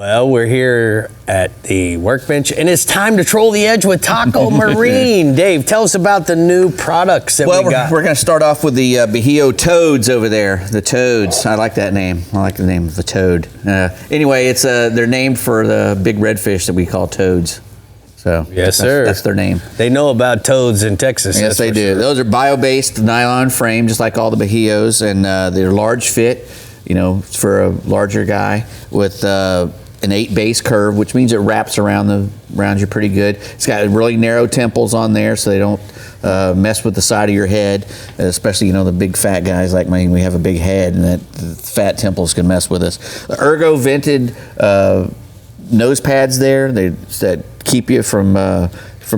Well, we're here at the workbench, and it's time to troll the edge with Taco Marine. Dave, tell us about the new products that we got. We're going to start off with the Bahio toads over there. The toads. I like that name. I like the name of the toad. Anyway, it's they're named for the big redfish that we call toads. So yes, sir. That's their name. They know about toads in Texas. Yes, they do. Sure. Those are bio-based nylon frame, just like all the Bahios, and they're large fit. You know, for a larger guy with an 8 base curve, which means it wraps around you pretty good. It's got really narrow temples on there, so they don't mess with the side of your head, especially, you know, the big fat guys like me. We have a big head, and that the fat temples can mess with us. The Ergo vented nose pads there that keep you from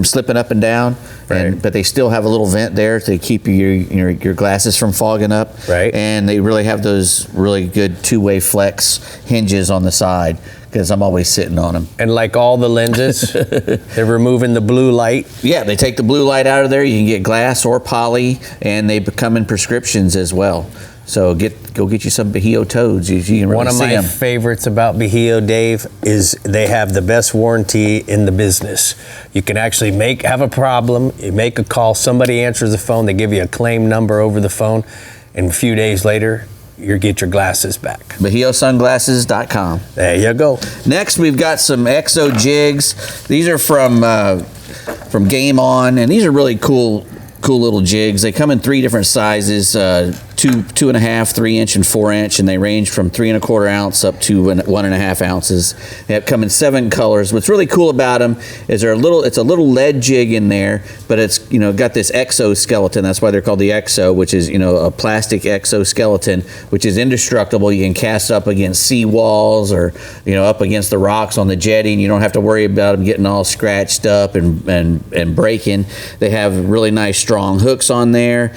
slipping up and down. Right. But they still have a little vent there to keep your glasses from fogging up. Right. And they really have those really good two-way flex hinges on the side, because I'm always sitting on them. And like all the lenses, they're removing the blue light. Yeah, they take the blue light out of there. You can get glass or poly, and they come in prescriptions as well. So go get you some Bahio toads. You can really One of my favorites about Bahio, Dave, is they have the best warranty in the business. You can actually have a problem, you make a call, somebody answers the phone, they give you a claim number over the phone, and a few days later, you get your glasses back. BahioSunglasses.com. There you go. Next, we've got some EXO jigs. These are from Game On, and these are really cool little jigs. They come in 3 different sizes, 2.5, 3 inch, and 4 inch, and they range from 3 1/4 ounce up to 1.5 ounces. They come in 7 colors. What's really cool about them is it's a little lead jig in there, but it's got this exoskeleton. That's why they're called the EXO, which is a plastic exoskeleton, which is indestructible. You can cast up against sea walls or up against the rocks on the jetty, and you don't have to worry about them getting all scratched up and breaking. They have really nice strong hooks on there.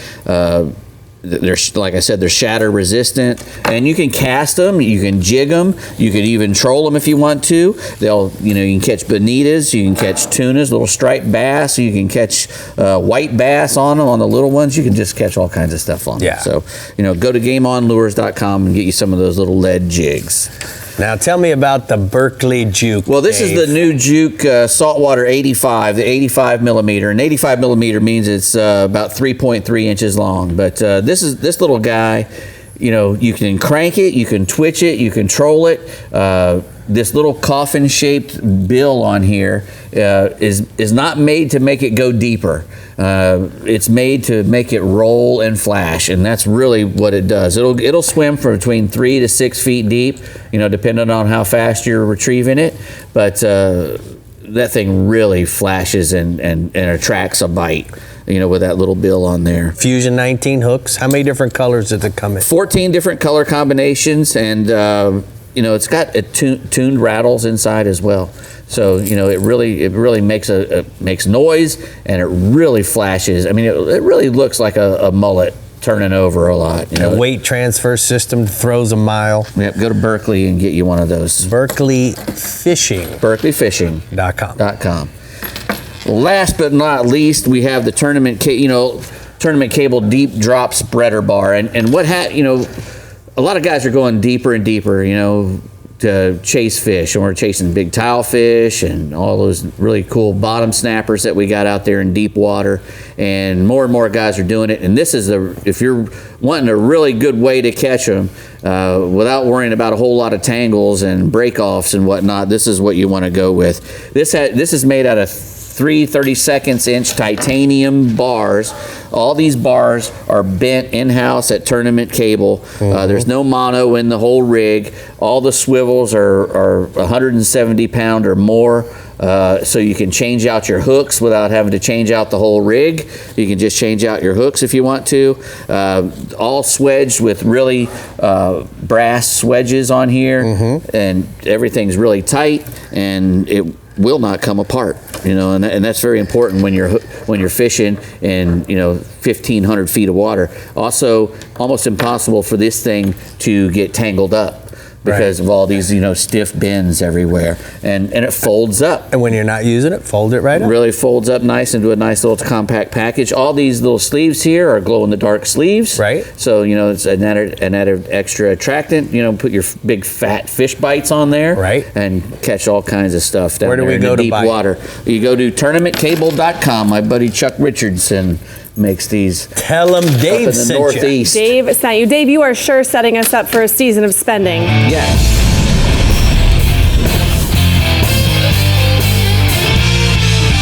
They're, like I said, they're shatter resistant, and you can cast them, you can jig them, you can even troll them if you want to. You can catch bonitas, you can catch tunas, little striped bass, you can catch white bass on them, on the little ones. You can just catch all kinds of stuff on them. So, go to GameOnLures.com and get you some of those little lead jigs. Now tell me about the Berkeley Juke. Well, this is the new Juke saltwater 85, the 85 millimeter. And 85 millimeter means it's about 3.3 inches long. But this little guy, you can crank it, you can twitch it, you can troll it. This little coffin-shaped bill on here is not made to make it go deeper. It's made to make it roll and flash, and that's really what it does. It'll swim for between 3 to 6 feet deep, depending on how fast you're retrieving it. But that thing really flashes and attracts a bite. With that little bill on there. Fusion 19 hooks. How many different colors does it come in? 14 different color combinations, and it's got tuned rattles inside as well. So it really makes noise, and it really flashes. I mean, it really looks like a mullet turning over a lot. A weight transfer system throws a mile. Yep, go to Berkeley and get you one of those. BerkeleyFishing.com. Well, last but not least, we have the tournament cable deep drop spreader bar, and a lot of guys are going deeper and deeper, to chase fish, and we're chasing big tile fish and all those really cool bottom snappers that we got out there in deep water, and more guys are doing it. And this is if you're wanting a really good way to catch them without worrying about a whole lot of tangles and break-offs and whatnot, this is what you want to go with. This is made out of 3 32-inch titanium bars. All these bars are bent in-house at Tournament Cable. There's no mono in the whole rig. All the swivels are 170 pound or more. So you can change out your hooks without having to change out the whole rig. You can just change out your hooks if you want to. All swedged with really brass swedges on here, and everything's really tight, and it will not come apart, and that's very important when you're fishing in 1,500 feet of water. Also, almost impossible for this thing to get tangled up. because of all these, stiff bends everywhere. And it folds up. And when you're not using it, fold it right up. Really folds up nice into a nice little compact package. All these little sleeves here are glow-in-the-dark sleeves. Right. So, it's an added extra attractant. Put your big fat fish bites on there. Right. And catch all kinds of stuff down Where do there we in go the to deep buy it? water. You go to tournamentcable.com. My buddy Chuck Richardson makes these. Tell them Dave up in the sent you. Northeast. Dave sent you. Dave, you are sure setting us up for a season of spending. Yeah.